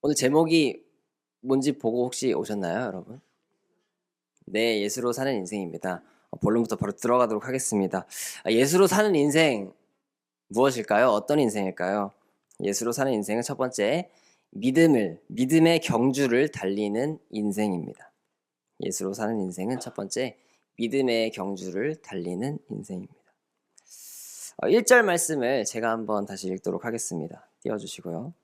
오늘 제목이 뭔지 보고 혹시 오셨나요, 여러분? 네, 예수로 사는 인생입니다. 본론부터 바로 들어가도록 하겠습니다. 예수로 사는 인생 무엇일까요? 어떤 인생일까요? 예수로 사는 인생은 첫 번째, 믿음의 경주를 달리는 인생입니다. 예수로 사는 인생은 첫 번째, 믿음의 경주를 달리는 인생입니다. 1절 말씀을 제가 한번 다시 읽도록 하겠습니다. 띄워주시고요.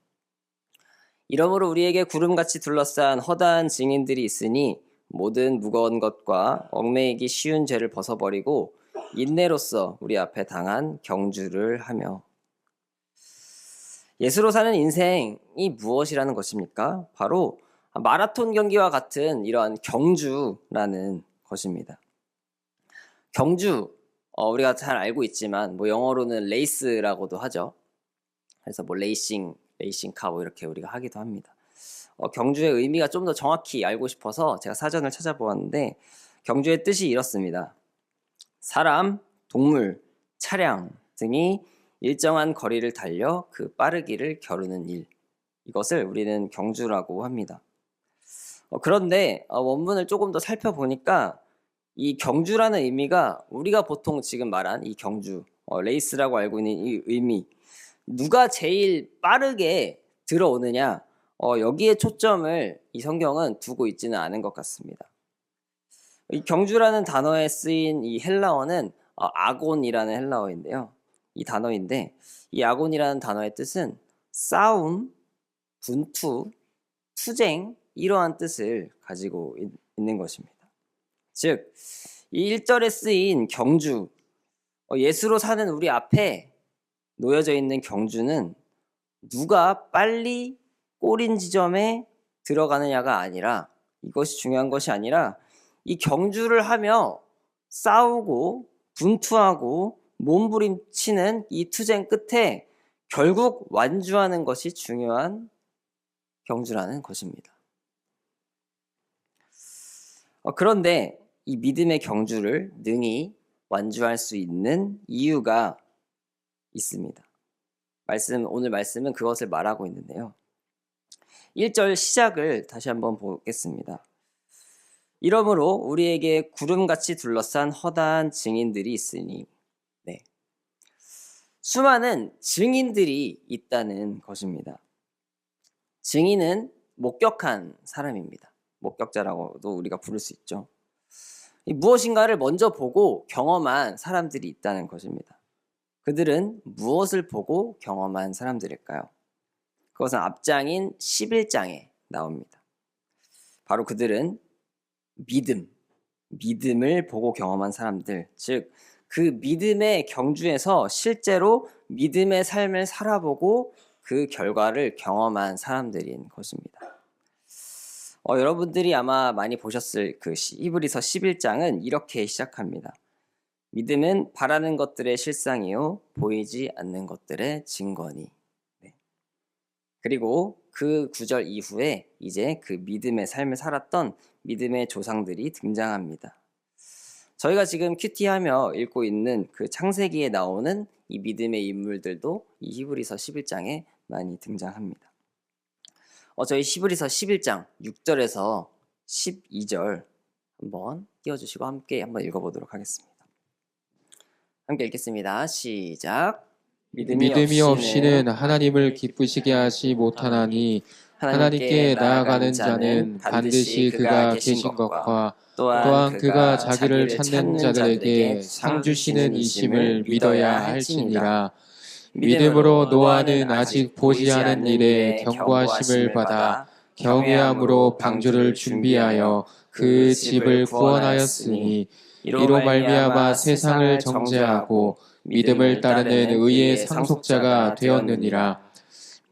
이러므로 우리에게 구름같이 둘러싼 허다한 증인들이 있으니 모든 무거운 것과 얽매이기 쉬운 죄를 벗어버리고 인내로써 우리 앞에 당한 경주를 하며. 예수로 사는 인생이 무엇이라는 것입니까? 바로 마라톤 경기와 같은 이러한 경주라는 것입니다. 경주, 우리가 잘 알고 있지만 영어로는 레이스라고도 하죠. 그래서 레이싱카 이렇게 우리가 하기도 합니다. 경주의 의미가 좀 더 정확히 알고 싶어서 제가 사전을 찾아보았는데, 경주의 뜻이 이렇습니다. 사람, 동물, 차량 등이 일정한 거리를 달려 그 빠르기를 겨루는 일, 이것을 우리는 경주라고 합니다. 그런데 원문을 조금 더 살펴보니까 이 경주라는 의미가 우리가 보통 지금 말한 이 경주, 레이스라고 알고 있는 이 의미, 누가 제일 빠르게 들어오느냐, 여기에 초점을 이 성경은 두고 있지는 않은 것 같습니다. 이 경주라는 단어에 쓰인 이 헬라어는 아곤이라는 헬라어인데요. 이 단어인데, 이 아곤이라는 단어의 뜻은 싸움, 분투, 투쟁, 이러한 뜻을 가지고 있는 것입니다. 즉, 이 1절에 쓰인 경주, 예수로 사는 우리 앞에 놓여져 있는 경주는 누가 빨리 꼬린 지점에 들어가느냐가 아니라, 이것이 중요한 것이 아니라, 이 경주를 하며 싸우고 분투하고 몸부림치는 이 투쟁 끝에 결국 완주하는 것이 중요한 경주라는 것입니다. 그런데 이 믿음의 경주를 능히 완주할 수 있는 이유가 있습니다. 오늘 말씀은 그것을 말하고 있는데요. 1절 시작을 다시 한번 보겠습니다. 이러므로 우리에게 구름같이 둘러싼 허다한 증인들이 있으니. 네. 수많은 증인들이 있다는 것입니다. 증인은 목격한 사람입니다. 목격자라고도 우리가 부를 수 있죠. 무엇인가를 먼저 보고 경험한 사람들이 있다는 것입니다. 그들은 무엇을 보고 경험한 사람들일까요? 그것은 앞장인 11장에 나옵니다. 바로 그들은 믿음을 보고 경험한 사람들, 즉 그 믿음의 경주에서 실제로 믿음의 삶을 살아보고 그 결과를 경험한 사람들인 것입니다. 여러분들이 아마 많이 보셨을 그 히브리서 11장은 이렇게 시작합니다. 믿음은 바라는 것들의 실상이요 보이지 않는 것들의 증거니. 네. 그리고 그 구절 이후에 이제 그 믿음의 삶을 살았던 믿음의 조상들이 등장합니다. 저희가 지금 큐티하며 읽고 있는 그 창세기에 나오는 이 믿음의 인물들도 이 히브리서 11장에 많이 등장합니다. 저희 히브리서 11장 6절에서 12절 한번 띄워주시고 함께 한번 읽어보도록 하겠습니다. 함께 읽겠습니다. 시작. 믿음이 없이는 하나님을 기쁘시게 하지 못하나니 하나님께 나아가는 자는 반드시 그가 계신 것과 또한 그가 자기를 찾는 자들에게 상 주시는 이심을 믿어야 할지니라. 믿음으로 노아는 아직 보지 않은 일에 경고하심을 받아 경외함으로 방주를 준비하여 그 집을 구원하였으니 이로 말미암아 세상을 정죄하고 믿음을 따르는 의의 상속자가 되었느니라.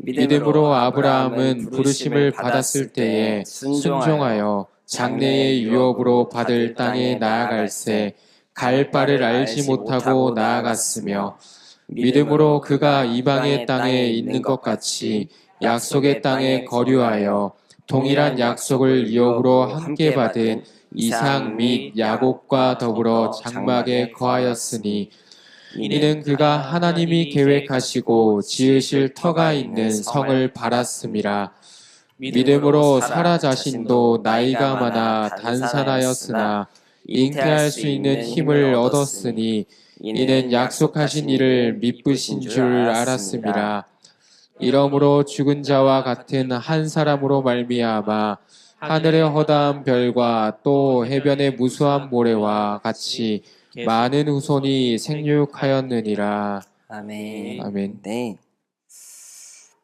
믿음으로 아브라함은 부르심을 받았을 때에 순종하여 장래의 유업으로 받을 땅에 나아갈새 갈 바를 알지 못하고 나아갔으며 믿음으로 그가 이방의 땅에 있는 것 같이 약속의 땅에 거류하여 동일한 약속을 유업으로 함께 받은 이삭 및 야곱과 더불어 장막에 거하였으니 이는 그가 하나님이 계획하시고 지으실 터가 있는 성을 바랐음이라. 믿음으로 사라 자신도 나이가 많아 단산하였으나 잉태할 수 있는 힘을 얻었으니 이는 약속하신 이를 믿으신 줄 알았음이라. 이러므로 죽은 자와 같은 한 사람으로 말미암아 하늘의 허다한 별과 또 해변의 무수한 모래와 같이 많은 후손이 생육하였느니라. 아멘. 아멘. 네.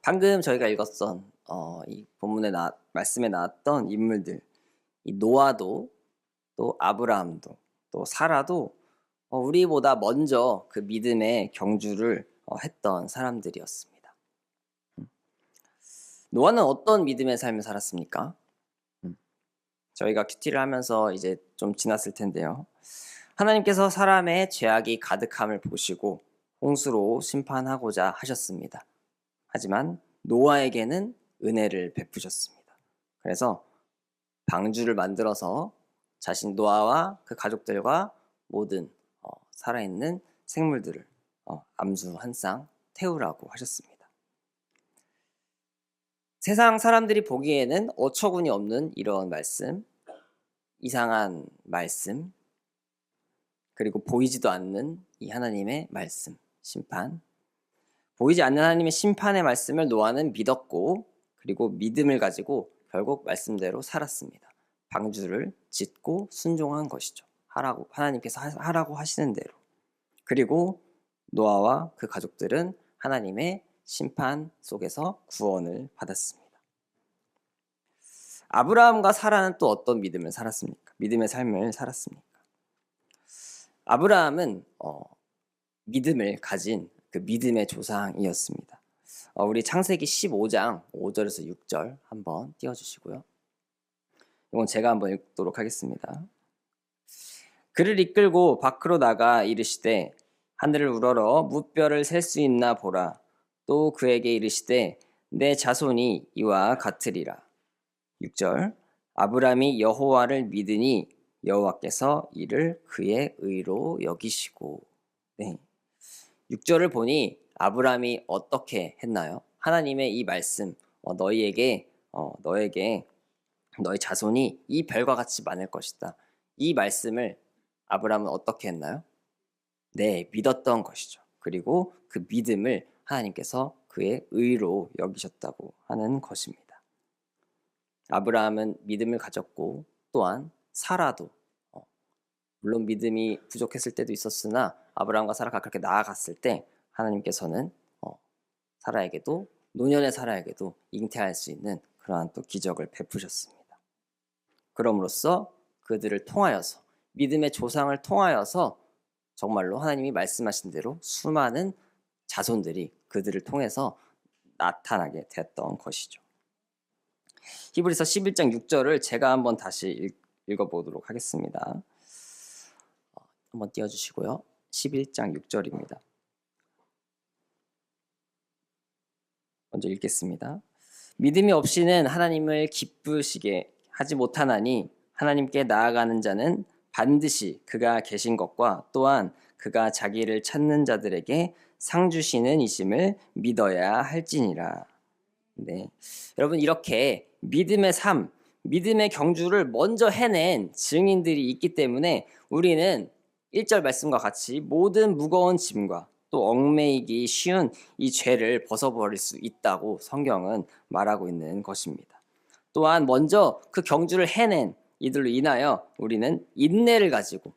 방금 저희가 읽었던 이 본문에 말씀에 나왔던 인물들, 이 노아도 또 아브라함도 또 사라도 우리보다 먼저 그 믿음의 경주를 했던 사람들이었습니다. 노아는 어떤 믿음의 삶을 살았습니까? 저희가 큐티를 하면서 이제 좀 지났을 텐데요. 하나님께서 사람의 죄악이 가득함을 보시고 홍수로 심판하고자 하셨습니다. 하지만 노아에게는 은혜를 베푸셨습니다. 그래서 방주를 만들어서 노아와 그 가족들과 모든 살아있는 생물들을 암수 한 쌍 태우라고 하셨습니다. 세상 사람들이 보기에는 어처구니 없는 이런 말씀, 이상한 말씀, 그리고 보이지도 않는 이 하나님의 말씀, 심판. 보이지 않는 하나님의 심판의 말씀을 노아는 믿었고, 그리고 믿음을 가지고 결국 말씀대로 살았습니다. 방주를 짓고 순종한 것이죠. 하나님께서 하라고 하시는 대로. 그리고 노아와 그 가족들은 하나님의 심판 속에서 구원을 받았습니다. 아브라함과 사라는 또 어떤 믿음을 살았습니까? 믿음의 삶을 살았습니까? 아브라함은 믿음을 가진 그 믿음의 조상이었습니다. 우리 창세기 15장 5절에서 6절 한번 띄워주시고요. 이건 제가 한번 읽도록 하겠습니다. 그를 이끌고 밖으로 나가 이르시되 하늘을 우러러 무뼈를 셀 수 있나 보라. 또 그에게 이르시되 내 자손이 이와 같으리라. 6절 아브라함이 여호와를 믿으니 여호와께서 이를 그의 의로 여기시고. 네. 6절을 보니 아브라함이 어떻게 했나요? 하나님의 이 말씀, 너에게 너의 자손이 이 별과 같이 많을 것이다. 이 말씀을 아브라함은 어떻게 했나요? 네, 믿었던 것이죠. 그리고 그 믿음을 하나님께서 그의 의로 여기셨다고 하는 것입니다. 아브라함은 믿음을 가졌고 또한 사라도 물론 믿음이 부족했을 때도 있었으나 아브라함과 사라가 그렇게 나아갔을 때 하나님께서는 사라에게도 노년의 사라에게도 잉태할 수 있는 그러한 또 기적을 베푸셨습니다. 그럼으로써 그들을 통하여서 믿음의 조상을 통하여서 정말로 하나님이 말씀하신 대로 수많은 자손들이 그들을 통해서 나타나게 되었던 것이죠. 히브리서 11장 6절을 제가 한번 다시 읽어보도록 하겠습니다. 한번 띄워주시고요. 11장 6절입니다. 먼저 읽겠습니다. 믿음이 없이는 하나님을 기쁘시게 하지 못하나니 하나님께 나아가는 자는 반드시 그가 계신 것과 또한 그가 자기를 찾는 자들에게 상 주시는 이심을 믿어야 할지니라. 네, 여러분 이렇게 믿음의 삶, 믿음의 경주를 먼저 해낸 증인들이 있기 때문에 우리는 1절 말씀과 같이 모든 무거운 짐과 또 얽매이기 쉬운 이 죄를 벗어버릴 수 있다고 성경은 말하고 있는 것입니다. 또한 먼저 그 경주를 해낸 이들로 인하여 우리는 인내를 가지고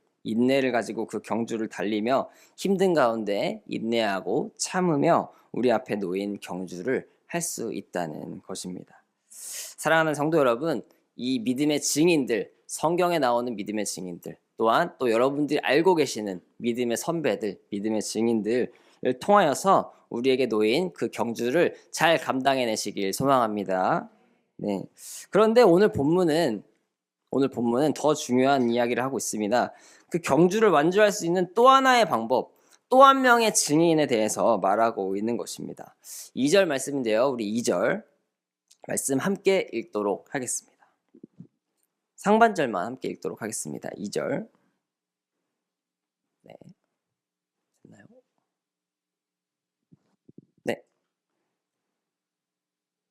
그 경주를 달리며 힘든 가운데 인내하고 참으며 우리 앞에 놓인 경주를 할 수 있다는 것입니다. 사랑하는 성도 여러분, 이 믿음의 증인들, 성경에 나오는 믿음의 증인들, 또한 또 여러분들이 알고 계시는 믿음의 선배들, 믿음의 증인들을 통하여서 우리에게 놓인 그 경주를 잘 감당해내시길 소망합니다. 네. 그런데 오늘 본문은 더 중요한 이야기를 하고 있습니다. 그 경주를 완주할 수 있는 또 하나의 방법, 또 한 명의 증인에 대해서 말하고 있는 것입니다. 2절 말씀인데요. 우리 2절 말씀 함께 읽도록 하겠습니다. 상반절만 함께 읽도록 하겠습니다. 2절. 네. 됐나요? 네.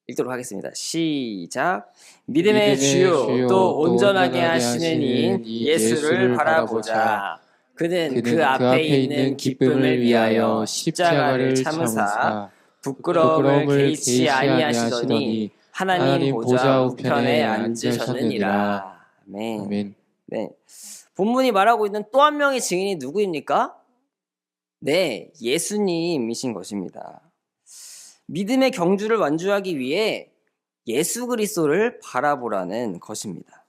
읽도록 하겠습니다. 시작. 믿음의 주요 또 온전하게 하시는 이인 예수를 바라보자. 그는 그 앞에 있는 기쁨을 위하여 십자가를 참으사 부끄러움을 개의치 아니하시더니 하나님 보좌 우편에 앉으셨느니라. 아멘. 아멘. 네. 본문이 말하고 있는 또 한 명의 증인이 누구입니까? 네, 예수님이신 것입니다. 믿음의 경주를 완주하기 위해 예수 그리스도를 바라보라는 것입니다.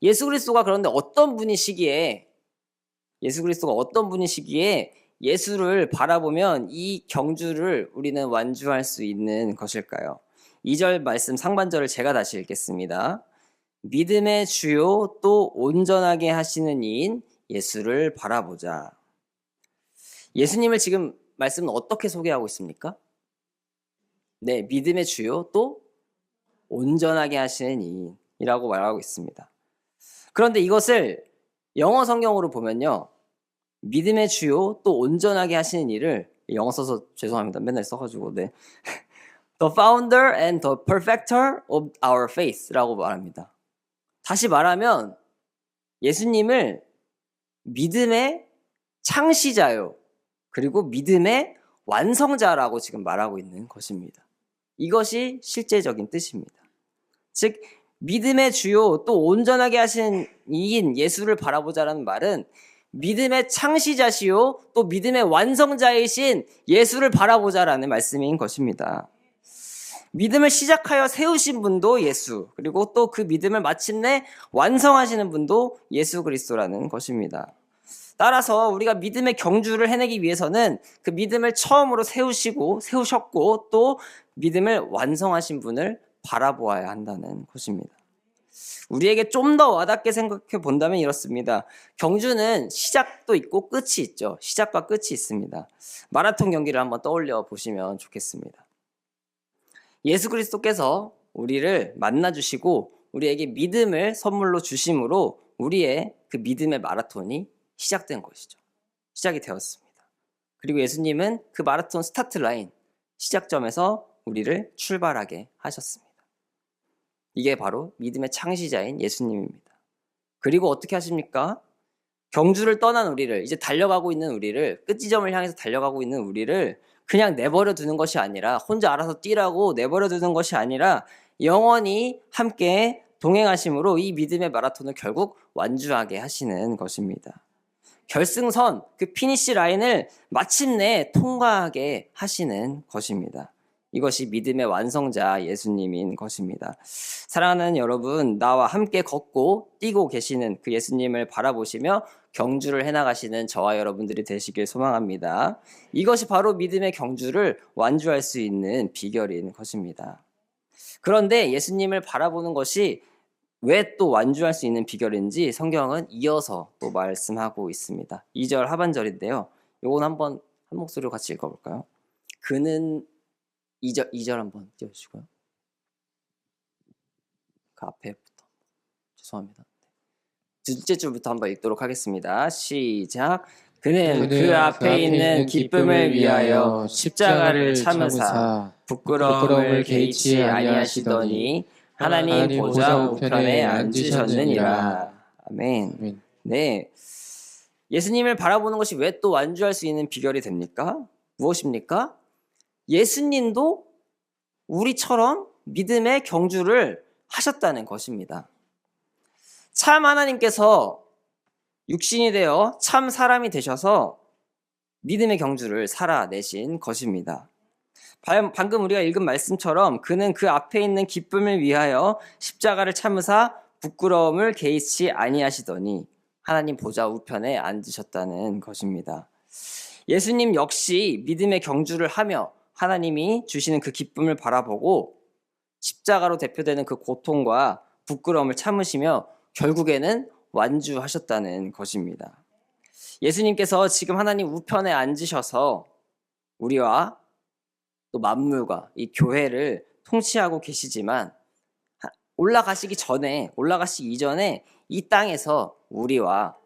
예수 그리스도가 그런데 예수 그리스도가 어떤 분이시기에 예수를 바라보면 이 경주를 우리는 완주할 수 있는 것일까요? 2절 말씀 상반절을 제가 다시 읽겠습니다. 믿음의 주요 또 온전하게 하시는 이인 예수를 바라보자. 예수님을 지금 말씀은 어떻게 소개하고 있습니까? 네, 믿음의 주요 또 온전하게 하시는 이인이라고 말하고 있습니다. 그런데 이것을 영어 성경으로 보면요, 믿음의 주요 또 온전하게 하시는 일을, 영어 써서 죄송합니다. 맨날 써가지고, 네. The founder and the perfecter of our faith라고 말합니다. 다시 말하면 예수님을 믿음의 창시자요, 그리고 믿음의 완성자라고 지금 말하고 있는 것입니다. 이것이 실제적인 뜻입니다. 즉 믿음의 주요 또 온전하게 하시는 이인 예수를 바라보자라는 말은 믿음의 창시자시요 또 믿음의 완성자이신 예수를 바라보자라는 말씀인 것입니다. 믿음을 시작하여 세우신 분도 예수, 그리고 또 그 믿음을 마침내 완성하시는 분도 예수 그리스도라는 것입니다. 따라서 우리가 믿음의 경주를 해내기 위해서는 그 믿음을 처음으로 세우셨고 또 믿음을 완성하신 분을 바라보아야 한다는 것입니다. 우리에게 좀 더 와닿게 생각해 본다면 이렇습니다. 경주는 시작도 있고 끝이 있죠. 시작과 끝이 있습니다. 마라톤 경기를 한번 떠올려 보시면 좋겠습니다. 예수 그리스도께서 우리를 만나주시고 우리에게 믿음을 선물로 주심으로 우리의 그 믿음의 마라톤이 시작된 것이죠. 시작이 되었습니다. 그리고 예수님은 그 마라톤 스타트 라인, 시작점에서 우리를 출발하게 하셨습니다. 이게 바로 믿음의 창시자인 예수님입니다. 그리고 어떻게 하십니까? 경주를 떠난 우리를, 이제 달려가고 있는 우리를, 끝지점을 향해서 달려가고 있는 우리를 그냥 내버려 두는 것이 아니라, 혼자 알아서 뛰라고 내버려 두는 것이 아니라 영원히 함께 동행하심으로 이 믿음의 마라톤을 결국 완주하게 하시는 것입니다. 결승선, 그 피니시 라인을 마침내 통과하게 하시는 것입니다. 이것이 믿음의 완성자 예수님인 것입니다. 사랑하는 여러분, 나와 함께 걷고 뛰고 계시는 그 예수님을 바라보시며 경주를 해나가시는 저와 여러분들이 되시길 소망합니다. 이것이 바로 믿음의 경주를 완주할 수 있는 비결인 것입니다. 그런데 예수님을 바라보는 것이 왜 또 완주할 수 있는 비결인지 성경은 이어서 또 말씀하고 있습니다. 2절 하반절인데요. 요건 한번 한 목소리로 같이 읽어볼까요? 그는 2절 한번 띄워주시고요. 그 앞에부터 죄송합니다. 둘째 줄부터 한번 읽도록 하겠습니다. 시작. 그는 그 앞에 있는 기쁨을 위하여 십자가를 참으사 부끄러움을 개의치 아니하시더니 하나님 보좌 우편에 앉으셨느니라. 아멘. 네, 예수님을 바라보는 것이 왜 또 완주할 수 있는 비결이 됩니까? 무엇입니까? 예수님도 우리처럼 믿음의 경주를 하셨다는 것입니다. 참 하나님께서 육신이 되어 참 사람이 되셔서 믿음의 경주를 살아내신 것입니다. 방금 우리가 읽은 말씀처럼 그는 그 앞에 있는 기쁨을 위하여 십자가를 참으사 부끄러움을 개의치 아니하시더니 하나님 보좌 우편에 앉으셨다는 것입니다. 예수님 역시 믿음의 경주를 하며 하나님이 주시는 그 기쁨을 바라보고 십자가로 대표되는 그 고통과 부끄러움을 참으시며 결국에는 완주하셨다는 것입니다. 예수님께서 지금 하나님 우편에 앉으셔서 우리와 또 만물과 이 교회를 통치하고 계시지만 올라가시기 이전에 이 땅에서 우리와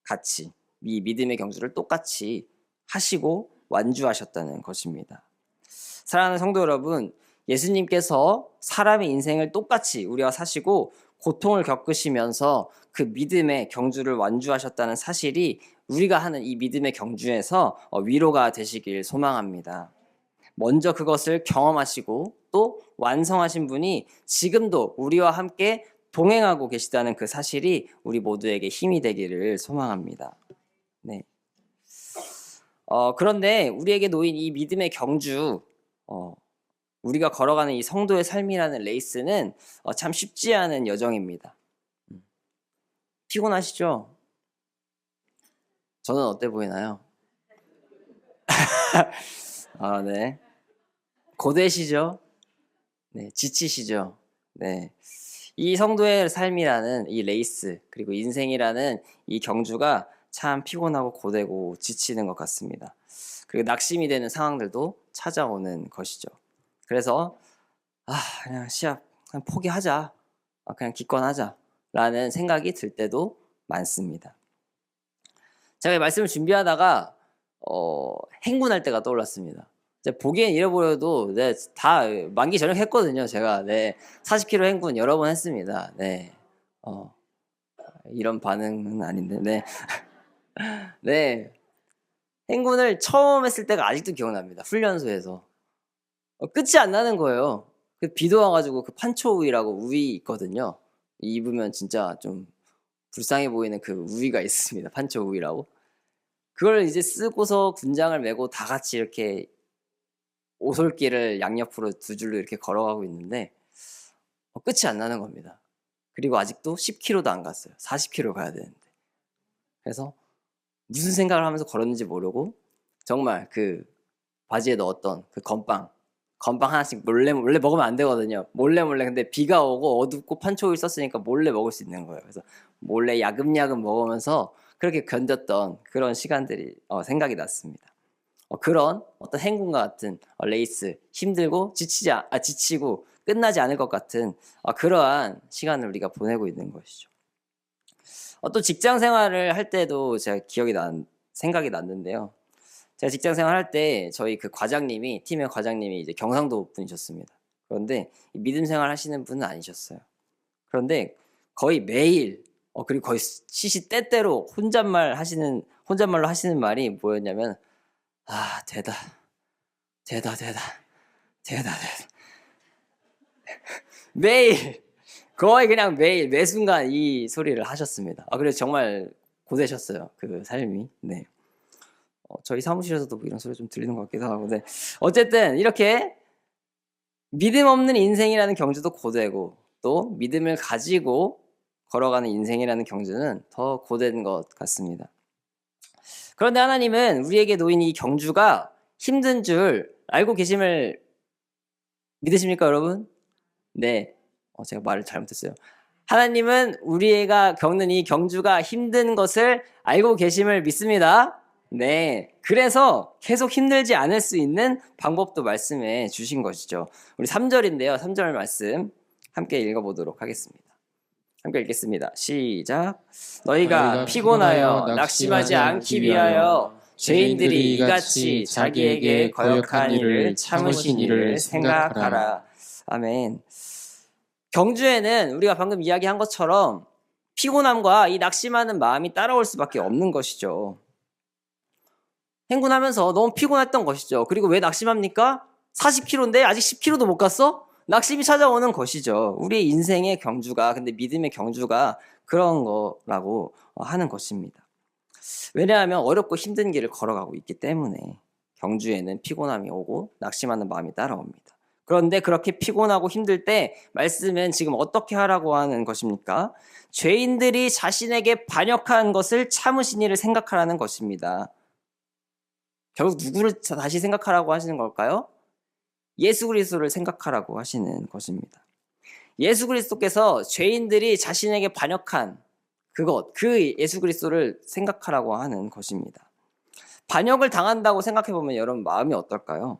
같이 이 믿음의 경주를 똑같이 하시고 완주하셨다는 것입니다. 사랑하는 성도 여러분, 예수님께서 사람의 인생을 똑같이 우리와 사시고 고통을 겪으시면서 그 믿음의 경주를 완주하셨다는 사실이 우리가 하는 이 믿음의 경주에서 위로가 되시길 소망합니다. 먼저 그것을 경험하시고 또 완성하신 분이 지금도 우리와 함께 동행하고 계시다는 그 사실이 우리 모두에게 힘이 되기를 소망합니다. 네. 그런데 우리에게 놓인 이 믿음의 경주, 우리가 걸어가는 이 성도의 삶이라는 레이스는 참 쉽지 않은 여정입니다. 피곤하시죠? 저는 어때 보이나요? 네. 고되시죠? 네, 지치시죠? 네. 이 성도의 삶이라는 이 레이스, 그리고 인생이라는 이 경주가 참 피곤하고 고되고 지치는 것 같습니다. 그리고 낙심이 되는 상황들도 찾아오는 것이죠. 그래서 그냥 시합 그냥 포기하자, 그냥 기권하자 라는 생각이 들 때도 많습니다. 제가 이 말씀을 준비하다가 행군할 때가 떠올랐습니다. 보기엔 잃어버려도 다 만기 전역 했거든요. 제가 40km 행군 여러 번 했습니다. 이런 반응은 아닌데 네. 행군을 처음 했을 때가 아직도 기억납니다. 훈련소에서 끝이 안 나는 거예요. 그 비도 와가지고 그 판초우위라고 우위 있거든요. 입으면 진짜 좀 불쌍해 보이는 그 우위가 있습니다. 판초우위라고. 그걸 이제 쓰고서 군장을 메고 다 같이 이렇게 오솔길을 양옆으로 두 줄로 이렇게 걸어가고 있는데 끝이 안 나는 겁니다. 그리고 아직도 10km도 안 갔어요. 40km 가야 되는데. 그래서 무슨 생각을 하면서 걸었는지 모르고 정말 그 바지에 넣었던 그 건빵 하나씩 몰래 먹으면 안 되거든요. 몰래 근데 비가 오고 어둡고 판초일 썼으니까 몰래 먹을 수 있는 거예요. 그래서 몰래 야금야금 먹으면서 그렇게 견뎠던 그런 시간들이 생각이 났습니다. 그런 어떤 행군과 같은 레이스, 힘들고 지치고 끝나지 않을 것 같은 그러한 시간을 우리가 보내고 있는 것이죠. 또 직장 생활을 할 때도 제가 생각이 났는데요. 제가 직장 생활할 때 저희 그 팀의 과장님이 이제 경상도 분이셨습니다. 그런데 믿음 생활 하시는 분은 아니셨어요. 그런데 거의 매일 그리고 거의 시시때때로 혼잣말로 하시는 말이 뭐였냐면 되다. 매일 거의 그냥 매일 매 순간 이 소리를 하셨습니다. 그래서 정말 고되셨어요. 그 삶이. 네. 저희 사무실에서도 뭐 이런 소리 좀 들리는 것 같기도 하고. 네. 어쨌든 이렇게 믿음 없는 인생이라는 경주도 고되고 또 믿음을 가지고 걸어가는 인생이라는 경주는 더 고된 것 같습니다. 그런데 하나님은 우리에게 놓인 이 경주가 힘든 줄 알고 계심을 믿으십니까, 여러분? 네. 제가 말을 잘못했어요. 하나님은 우리가 겪는 이 경주가 힘든 것을 알고 계심을 믿습니다. 네. 그래서 계속 힘들지 않을 수 있는 방법도 말씀해 주신 것이죠. 우리 3절인데요. 3절 말씀 함께 읽어보도록 하겠습니다. 함께 읽겠습니다. 시작. 너희가 피곤하여 낙심하지 않기 위하여 죄인들이 이같이 자기에게 거역한 일을 참으신 일을 생각하라. 아멘. 경주에는 우리가 방금 이야기한 것처럼 피곤함과 이 낙심하는 마음이 따라올 수밖에 없는 것이죠. 행군하면서 너무 피곤했던 것이죠. 그리고 왜 낙심합니까? 40km인데 아직 10km도 못 갔어? 낙심이 찾아오는 것이죠. 우리의 인생의 경주가, 근데 믿음의 경주가 그런 거라고 하는 것입니다. 왜냐하면 어렵고 힘든 길을 걸어가고 있기 때문에 경주에는 피곤함이 오고 낙심하는 마음이 따라옵니다. 그런데 그렇게 피곤하고 힘들 때 말씀은 지금 어떻게 하라고 하는 것입니까? 죄인들이 자신에게 반역한 것을 참으신 이를 생각하라는 것입니다. 결국 누구를 다시 생각하라고 하시는 걸까요? 예수 그리스도를 생각하라고 하시는 것입니다. 예수 그리스도께서 죄인들이 자신에게 반역한 그 예수 그리스도를 생각하라고 하는 것입니다. 반역을 당한다고 생각해보면 여러분 마음이 어떨까요?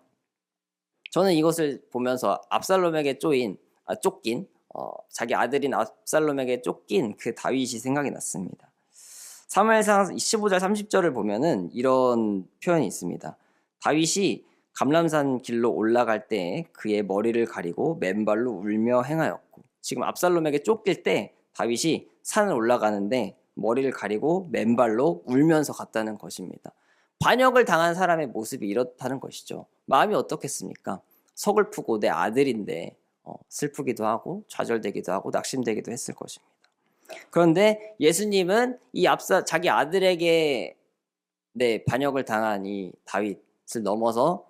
저는 이것을 보면서 압살롬에게 쫓긴 자기 아들인 압살롬에게 쫓긴 그 다윗이 생각이 났습니다. 사무엘상 15절 30절을 보면은 이런 표현이 있습니다. 다윗이 감람산 길로 올라갈 때 그의 머리를 가리고 맨발로 울며 행하였고, 지금 압살롬에게 쫓길 때 다윗이 산을 올라가는데 머리를 가리고 맨발로 울면서 갔다는 것입니다. 반역을 당한 사람의 모습이 이렇다는 것이죠. 마음이 어떻겠습니까? 서글프고 내 아들인데 슬프기도 하고 좌절되기도 하고 낙심되기도 했을 것입니다. 그런데 예수님은 이 자기 아들에게 반역을 당한 이 다윗을 넘어서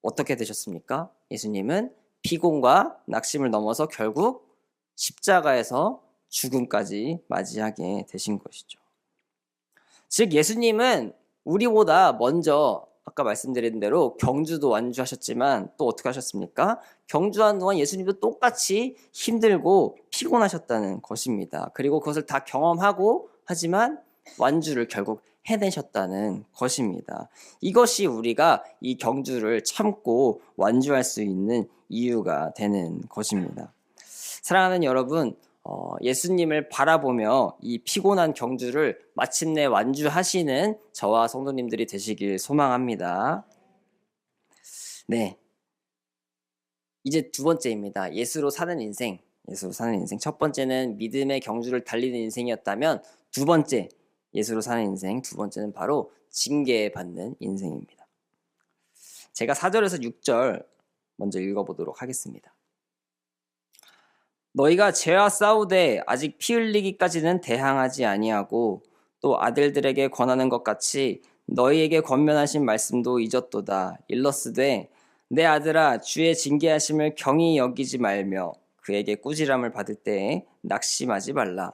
어떻게 되셨습니까? 예수님은 피곤과 낙심을 넘어서 결국 십자가에서 죽음까지 맞이하게 되신 것이죠. 즉 예수님은 우리보다 먼저 아까 말씀드린 대로 경주도 완주하셨지만 또 어떻게 하셨습니까? 경주한 동안 예수님도 똑같이 힘들고 피곤하셨다는 것입니다. 그리고 그것을 다 경험하고 하지만 완주를 결국 해내셨다는 것입니다. 이것이 우리가 이 경주를 참고 완주할 수 있는 이유가 되는 것입니다. 사랑하는 여러분, 예수님을 바라보며 이 피곤한 경주를 마침내 완주하시는 저와 성도님들이 되시길 소망합니다. 네, 이제 두 번째입니다. 예수로 사는 인생. 첫 번째는 믿음의 경주를 달리는 인생이었다면 두 번째, 예수로 사는 인생, 두 번째는 바로 징계받는 인생입니다. 제가 4절에서 6절 먼저 읽어보도록 하겠습니다. 너희가 죄와 싸우되 아직 피 흘리기까지는 대항하지 아니하고 또 아들들에게 권하는 것 같이 너희에게 권면하신 말씀도 잊었도다. 일러스되 내 아들아 주의 징계하심을 경히 여기지 말며 그에게 꾸지람을 받을 때에 낙심하지 말라.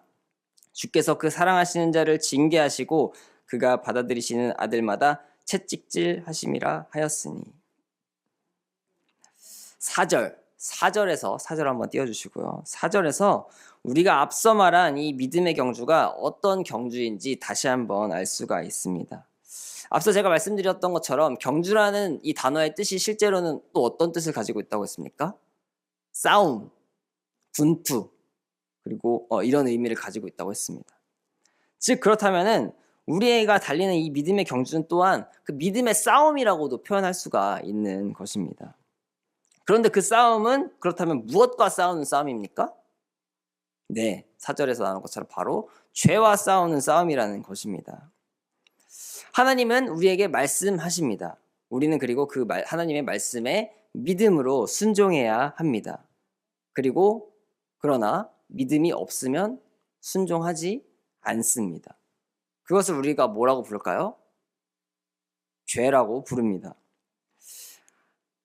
주께서 그 사랑하시는 자를 징계하시고 그가 받아들이시는 아들마다 채찍질 하심이라 하였으니. 4절에서 4절 한번 띄워주시고요. 4절에서 우리가 앞서 말한 이 믿음의 경주가 어떤 경주인지 다시 한번 알 수가 있습니다. 앞서 제가 말씀드렸던 것처럼 경주라는 이 단어의 뜻이 실제로는 또 어떤 뜻을 가지고 있다고 했습니까? 싸움, 분투, 그리고 이런 의미를 가지고 있다고 했습니다. 즉 그렇다면은 우리가 달리는 이 믿음의 경주는 또한 그 믿음의 싸움이라고도 표현할 수가 있는 것입니다. 그런데 그 싸움은 그렇다면 무엇과 싸우는 싸움입니까? 네, 4절에서 나오는 것처럼 바로 죄와 싸우는 싸움이라는 것입니다. 하나님은 우리에게 말씀하십니다. 우리는 그리고 그 하나님의 말씀에 믿음으로 순종해야 합니다. 그러나 믿음이 없으면 순종하지 않습니다. 그것을 우리가 뭐라고 부를까요? 죄라고 부릅니다.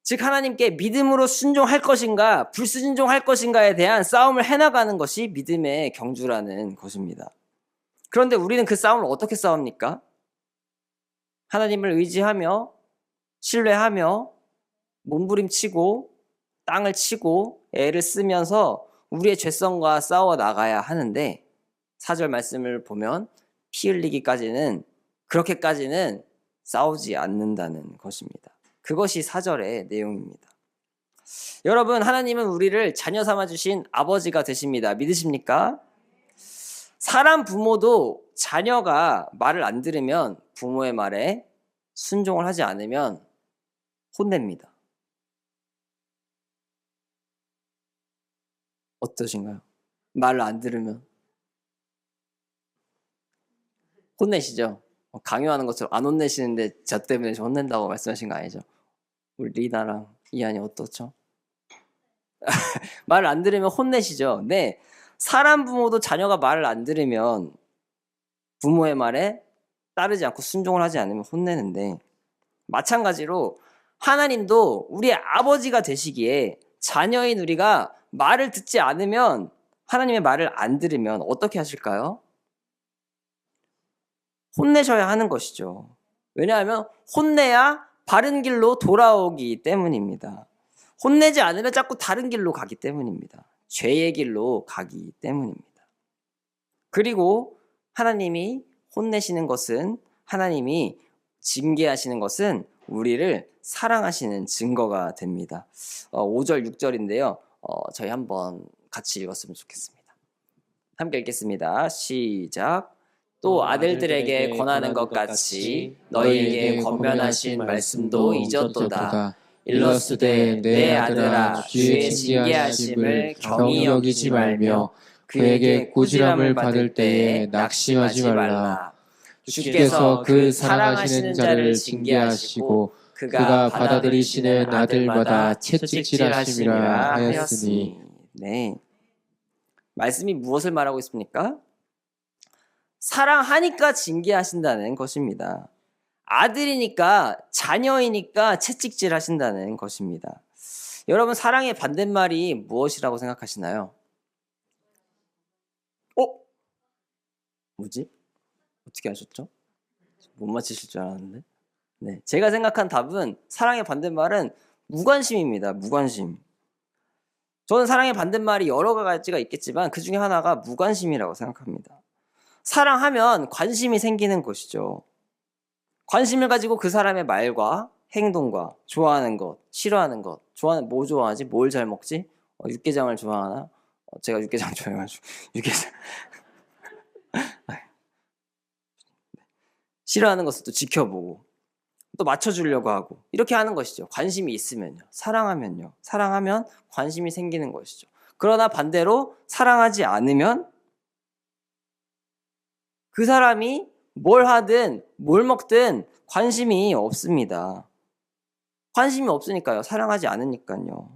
즉 하나님께 믿음으로 순종할 것인가 불순종할 것인가에 대한 싸움을 해나가는 것이 믿음의 경주라는 것입니다. 그런데 우리는 그 싸움을 어떻게 싸웁니까? 하나님을 의지하며 신뢰하며 몸부림치고 땅을 치고 애를 쓰면서 우리의 죄성과 싸워 나가야 하는데 4절 말씀을 보면 피 흘리기까지는 그렇게까지는 싸우지 않는다는 것입니다. 그것이 4절의 내용입니다. 여러분, 하나님은 우리를 자녀 삼아주신 아버지가 되십니다. 믿으십니까? 사람 부모도 자녀가 말을 안 들으면 부모의 말에 순종을 하지 않으면 혼냅니다. 어떠신가요? 말을 안 들으면 혼내시죠? 강요하는 것처럼 안 혼내시는데 저 때문에 저 혼낸다고 말씀하신 거 아니죠? 우리 리나랑 이한이 어떻죠? 말을 안 들으면 혼내시죠? 네, 사람 부모도 자녀가 말을 안 들으면 부모의 말에 따르지 않고 순종을 하지 않으면 혼내는데 마찬가지로 하나님도 우리의 아버지가 되시기에 자녀인 우리가 말을 듣지 않으면 하나님의 말을 안 들으면 어떻게 하실까요? 혼내셔야 하는 것이죠. 왜냐하면 혼내야 바른 길로 돌아오기 때문입니다. 혼내지 않으면 자꾸 다른 길로 가기 때문입니다. 죄의 길로 가기 때문입니다. 그리고 하나님이 혼내시는 것은 하나님이 징계하시는 것은 우리를 사랑하시는 증거가 됩니다. 5절 6절인데요. 저희 한번 같이 읽었으면 좋겠습니다. 함께 읽겠습니다. 시작. 또 아들들에게 권하는 것 같이 너희에게 권면하신 말씀도 잊었도다. 일러스되 내 아들아 주의 징계하심을 경히 여기지 말며 그에게 꾸지람을 받을 때에 낙심하지 말라. 주께서 그 사랑하시는 자를 징계하시고 그가 받아들이시는 아들마다 채찍질하심이라 하였으니. 네, 말씀이 무엇을 말하고 있습니까? 사랑하니까 징계하신다는 것입니다. 아들이니까, 자녀이니까 채찍질 하신다는 것입니다. 여러분, 사랑의 반대말이 무엇이라고 생각하시나요? 뭐지? 어떻게 하셨죠? 못 맞히실 줄 알았는데. 네, 제가 생각한 답은 사랑의 반대말은 무관심입니다. 무관심. 저는 사랑의 반대말이 여러 가지가 있겠지만 그 중에 하나가 무관심이라고 생각합니다. 사랑하면 관심이 생기는 것이죠. 관심을 가지고 그 사람의 말과 행동과 좋아하는 것, 싫어하는 것, 뭐 좋아하지? 뭘 잘 먹지? 육개장을 좋아하나? 제가 육개장 좋아해가지고 육개장 싫어하는 것을 또 지켜보고 또 맞춰주려고 하고 이렇게 하는 것이죠. 관심이 있으면요. 사랑하면 관심이 생기는 것이죠. 그러나 반대로 사랑하지 않으면 그 사람이 뭘 하든 뭘 먹든 관심이 없습니다. 관심이 없으니까요. 사랑하지 않으니까요.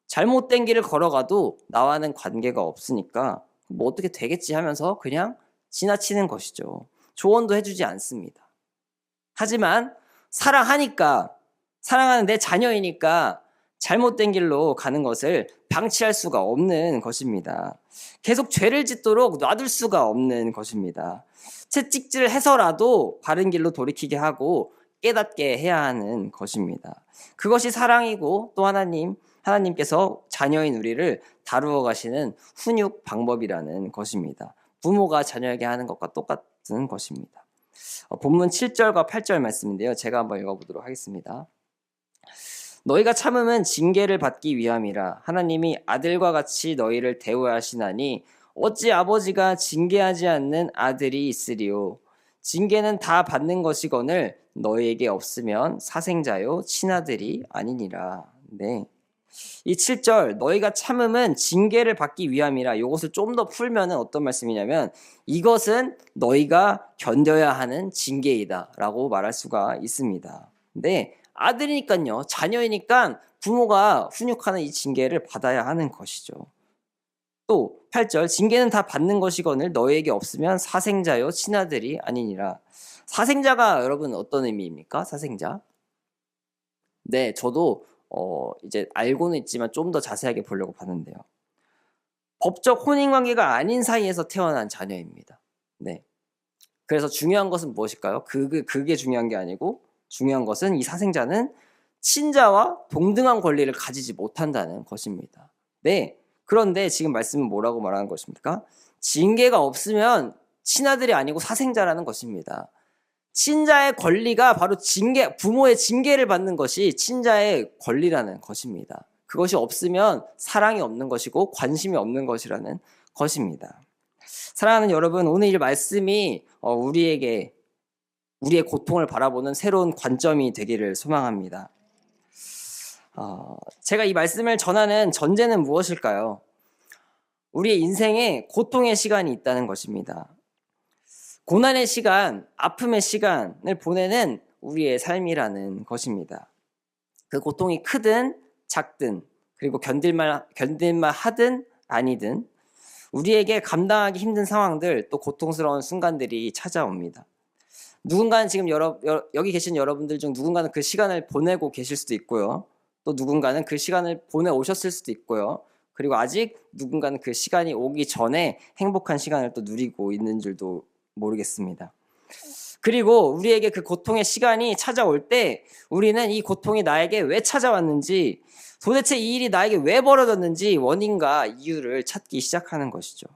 잘못된 길을 걸어가도 나와는 관계가 없으니까 뭐 어떻게 되겠지 하면서 그냥 지나치는 것이죠. 조언도 해주지 않습니다. 하지만 사랑하니까, 사랑하는 내 자녀이니까 잘못된 길로 가는 것을 방치할 수가 없는 것입니다. 계속 죄를 짓도록 놔둘 수가 없는 것입니다. 채찍질을 해서라도 바른 길로 돌이키게 하고 깨닫게 해야 하는 것입니다. 그것이 사랑이고 또 하나님께서 자녀인 우리를 다루어 가시는 훈육 방법이라는 것입니다. 부모가 자녀에게 하는 것과 똑같은 것입니다. 본문 7절과 8절 말씀인데요. 제가 한번 읽어보도록 하겠습니다. 너희가 참음은 징계를 받기 위함이라. 하나님이 아들과 같이 너희를 대우하시나니 어찌 아버지가 징계하지 않는 아들이 있으리요. 징계는 다 받는 것이거늘 너희에게 없으면 사생자요 친아들이 아니니라. 네. 이 7절 너희가 참음은 징계를 받기 위함이라. 이것을 좀 더 풀면 어떤 말씀이냐면 이것은 너희가 견뎌야 하는 징계이다 라고 말할 수가 있습니다. 근데 아들이니까요, 자녀이니까 부모가 훈육하는 이 징계를 받아야 하는 것이죠. 또 8절 징계는 다 받는 것이거늘 너희에게 없으면 사생자요 친아들이 아니니라. 사생자가 여러분 어떤 의미입니까? 사생자? 네, 저도 이제 알고는 있지만 좀 더 자세하게 보려고 봤는데요. 법적 혼인관계가 아닌 사이에서 태어난 자녀입니다. 네. 그래서 중요한 것은 무엇일까요? 그게 중요한 게 아니고 중요한 것은 이 사생자는 친자와 동등한 권리를 가지지 못한다는 것입니다. 네. 그런데 지금 말씀은 뭐라고 말하는 것입니까? 징계가 없으면 친아들이 아니고 사생자라는 것입니다. 친자의 권리가 바로 부모의 징계를 받는 것이 친자의 권리라는 것입니다. 그것이 없으면 사랑이 없는 것이고 관심이 없는 것이라는 것입니다. 사랑하는 여러분, 오늘 이 말씀이 우리의 고통을 바라보는 새로운 관점이 되기를 소망합니다. 제가 이 말씀을 전하는 전제는 무엇일까요? 우리의 인생에 고통의 시간이 있다는 것입니다. 고난의 시간, 아픔의 시간을 보내는 우리의 삶이라는 것입니다. 그 고통이 크든 작든 그리고 견딜만 하든 아니든 우리에게 감당하기 힘든 상황들 또 고통스러운 순간들이 찾아옵니다. 누군가는 지금 여기 계신 여러분들 중 누군가는 그 시간을 보내고 계실 수도 있고요. 또 누군가는 그 시간을 보내오셨을 수도 있고요. 그리고 아직 누군가는 그 시간이 오기 전에 행복한 시간을 또 누리고 있는 줄도 모르겠습니다. 그리고 우리에게 그 고통의 시간이 찾아올 때 우리는 이 고통이 나에게 왜 찾아왔는지, 도대체 이 일이 나에게 왜 벌어졌는지 원인과 이유를 찾기 시작하는 것이죠.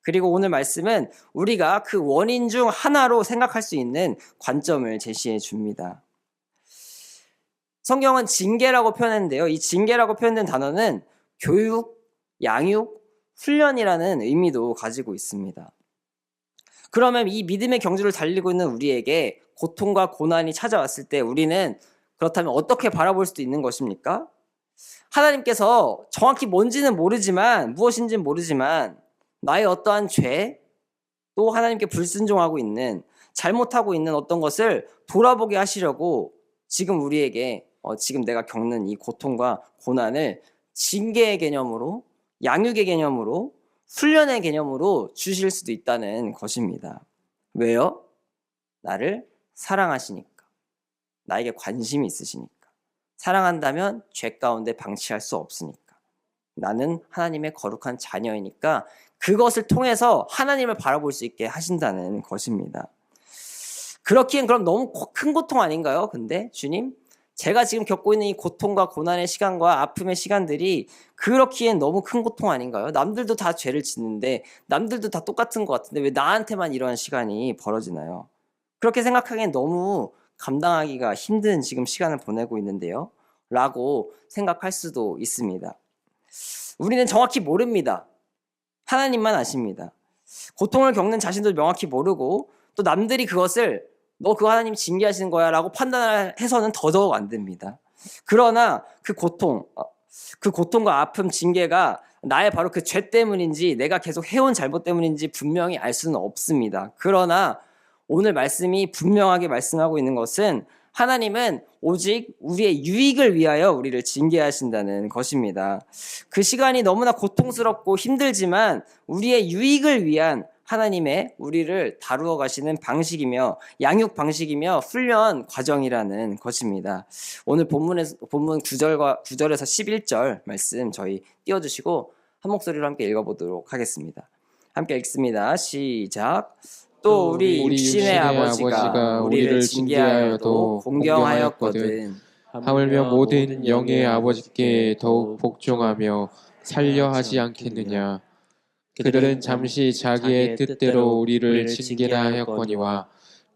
그리고 오늘 말씀은 우리가 그 원인 중 하나로 생각할 수 있는 관점을 제시해 줍니다. 성경은 징계라고 표현했는데요. 이 징계라고 표현된 단어는 교육, 양육, 훈련이라는 의미도 가지고 있습니다. 그러면 이 믿음의 경주를 달리고 있는 우리에게 고통과 고난이 찾아왔을 때 우리는 그렇다면 어떻게 바라볼 수도 있는 것입니까? 하나님께서 정확히 뭔지는 모르지만, 무엇인지는 모르지만 나의 어떠한 죄, 또 하나님께 불순종하고 있는, 잘못하고 있는 어떤 것을 돌아보게 하시려고 지금 우리에게 지금 내가 겪는 이 고통과 고난을 징계의 개념으로, 양육의 개념으로, 훈련의 개념으로 주실 수도 있다는 것입니다. 왜요? 나를 사랑하시니까. 나에게 관심이 있으시니까. 사랑한다면 죄 가운데 방치할 수 없으니까. 나는 하나님의 거룩한 자녀이니까 그것을 통해서 하나님을 바라볼 수 있게 하신다는 것입니다. 그렇기엔 그럼 너무 큰 고통 아닌가요? 근데 주님, 제가 지금 겪고 있는 이 고통과 고난의 시간과 아픔의 시간들이 그렇기엔 너무 큰 고통 아닌가요? 남들도 다 죄를 짓는데, 남들도 다 똑같은 것 같은데 왜 나한테만 이런 시간이 벌어지나요? 그렇게 생각하기엔 너무 감당하기가 힘든 지금 시간을 보내고 있는데요, 라고 생각할 수도 있습니다. 우리는 정확히 모릅니다. 하나님만 아십니다. 고통을 겪는 자신도 명확히 모르고 또 남들이 그것을 너 그 하나님 징계하시는 거야 라고 판단을 해서는 더더욱 안 됩니다. 그러나 그 고통과 아픔, 징계가 나의 바로 그 죄 때문인지 내가 계속 해온 잘못 때문인지 분명히 알 수는 없습니다. 그러나 오늘 말씀이 분명하게 말씀하고 있는 것은 하나님은 오직 우리의 유익을 위하여 우리를 징계하신다는 것입니다. 그 시간이 너무나 고통스럽고 힘들지만 우리의 유익을 위한 하나님의 우리를 다루어 가시는 방식이며 양육 방식이며 훈련 과정이라는 것입니다. 오늘 본문 9절에서 11절 말씀 저희 띄워주시고 한 목소리로 함께 읽어보도록 하겠습니다. 함께 읽습니다. 시작. 또 우리 육신의 아버지가 우리를 징계하여도 공경하였거든. 하물며 모든 영의 아버지께 더욱 복종하며 살려 하지 않겠느냐. 그들은 잠시 자기의 뜻대로 우리를 징계나 하였거니와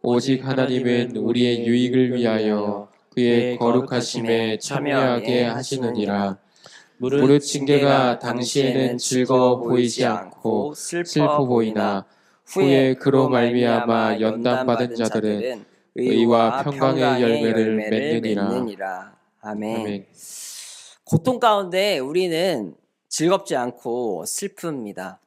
오직 하나님은 우리의 유익을 위하여 그의 거룩하심에 참여하게 하시느니라. 무릇 징계가 당시에는 즐거워 보이지 않고 슬퍼 보이나 후에 그로 말미암아 연단받은 자들은 의와 평강의 열매를 맺느니라. 아멘. 고통 가운데 우리는 즐겁지 않고 슬픕니다.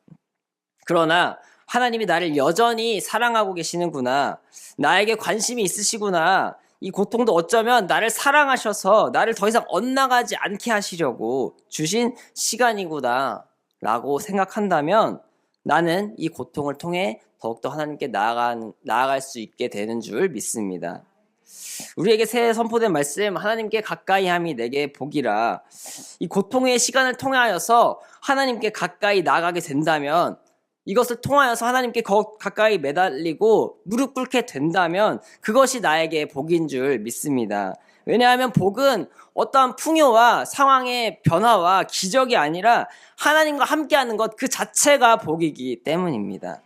그러나 하나님이 나를 여전히 사랑하고 계시는구나, 나에게 관심이 있으시구나, 이 고통도 어쩌면 나를 사랑하셔서 나를 더 이상 엇나가지 않게 하시려고 주신 시간이구나 라고 생각한다면 나는 이 고통을 통해 더욱더 하나님께 나아갈 수 있게 되는 줄 믿습니다. 우리에게 새해 선포된 말씀, 하나님께 가까이 함이 내게 복이라. 이 고통의 시간을 통하여서 하나님께 가까이 나아가게 된다면, 이것을 통하여서 하나님께 가까이 매달리고 무릎 꿇게 된다면 그것이 나에게 복인 줄 믿습니다. 왜냐하면 복은 어떠한 풍요와 상황의 변화와 기적이 아니라 하나님과 함께하는 것 그 자체가 복이기 때문입니다.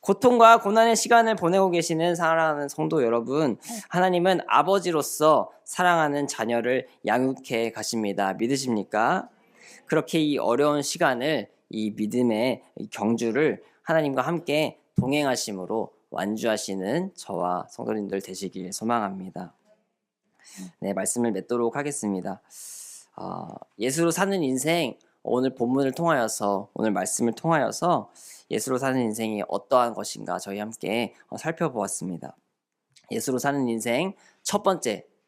고통과 고난의 시간을 보내고 계시는 사랑하는 성도 여러분, 하나님은 아버지로서 사랑하는 자녀를 양육해 가십니다. 믿으십니까? 그렇게 이 어려운 시간을, 이 믿음의 경주를 하나님과 함께 동행하심으로 완주하시는 저와 성도님들 되시길 소망합니다. 네, 말씀을 맺도록 하겠습니다. 예수로 사는 인생, 오늘 본문을 통하여서, 오늘 말씀을 통하여서 예수로 사는 인생이 어떠한 것인가 저희 함께 살펴보았습니다. 예수로 사는 인생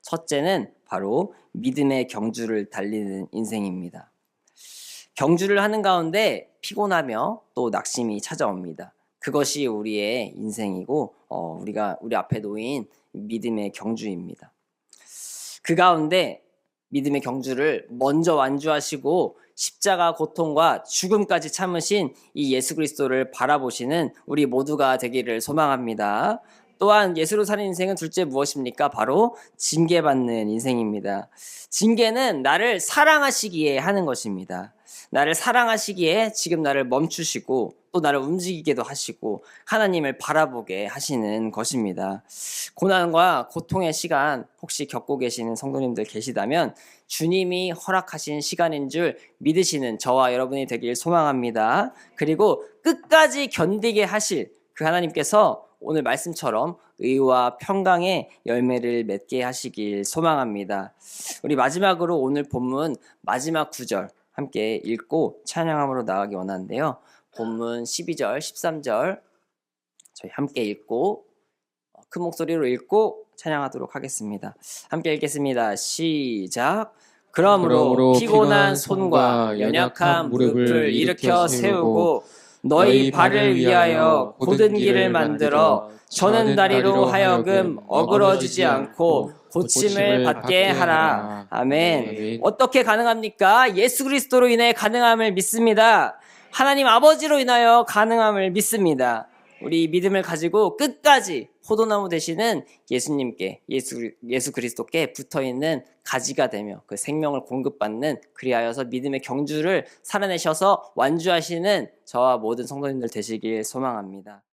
첫째는 바로 믿음의 경주를 달리는 인생입니다. 경주를 하는 가운데 피곤하며 또 낙심이 찾아옵니다. 그것이 우리의 인생이고 우리 앞에 놓인 믿음의 경주입니다. 그 가운데 믿음의 경주를 먼저 완주하시고 십자가 고통과 죽음까지 참으신 이 예수 그리스도를 바라보시는 우리 모두가 되기를 소망합니다. 또한 예수로 사는 인생은 둘째 무엇입니까? 바로 징계받는 인생입니다. 징계는 나를 사랑하시기에 하는 것입니다. 나를 사랑하시기에 지금 나를 멈추시고 또 나를 움직이게도 하시고 하나님을 바라보게 하시는 것입니다. 고난과 고통의 시간 혹시 겪고 계시는 성도님들 계시다면 주님이 허락하신 시간인 줄 믿으시는 저와 여러분이 되길 소망합니다. 그리고 끝까지 견디게 하실 그 하나님께서 오늘 말씀처럼 의와 평강의 열매를 맺게 하시길 소망합니다. 우리 마지막으로 오늘 본문 마지막 9절 함께 읽고 찬양함으로 나가기 원하는데요. 본문 12절, 13절 저희 함께 읽고 큰 목소리로 읽고 찬양하도록 하겠습니다. 함께 읽겠습니다. 시작. 그러므로 피곤한 손과 연약한 무릎을 일으켜 세우고 너희 발을 위하여 곧은 길을 만들어 저는 다리로 하여금 어그러지지 않고 고침을 받게 하라. 아멘. 어떻게 가능합니까? 예수 그리스도로 인해 가능함을 믿습니다. 하나님 아버지로 인하여 가능함을 믿습니다. 우리 믿음을 가지고 끝까지 포도나무 되시는 예수님께, 예수 그리스도께 붙어있는 가지가 되며 그 생명을 공급받는, 그리하여서 믿음의 경주를 살아내셔서 완주하시는 저와 모든 성도님들 되시길 소망합니다.